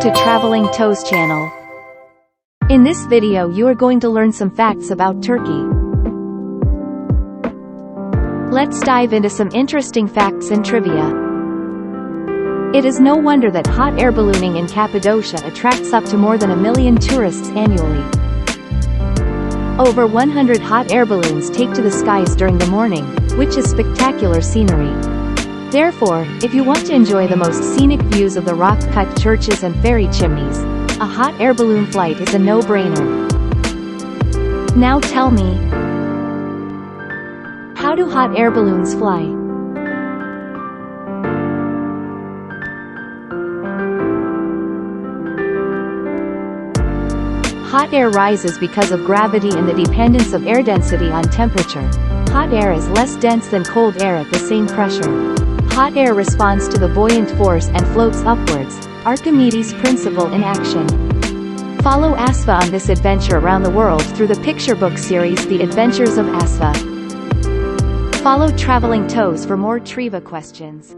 to Traveling Toes channel. In this video you are going to learn some facts about Turkey. Let's dive into some interesting facts and trivia. It is no wonder that hot air ballooning in Cappadocia attracts up to more than 1 million tourists annually. Over 100 hot air balloons take to the skies during the morning, which is spectacular scenery. Therefore, if you want to enjoy the most scenic views of the rock-cut churches and fairy chimneys, a hot air balloon flight is a no-brainer. Now tell me, how do hot air balloons fly? Hot air rises because of gravity and the dependence of air density on temperature. Hot air is less dense than cold air at the same pressure. Hot air responds to the buoyant force and floats upwards, Archimedes' principle in action. Follow Asfa on this adventure around the world through the picture book series The Adventures of Asfa. Follow Traveling Toes for more trivia questions.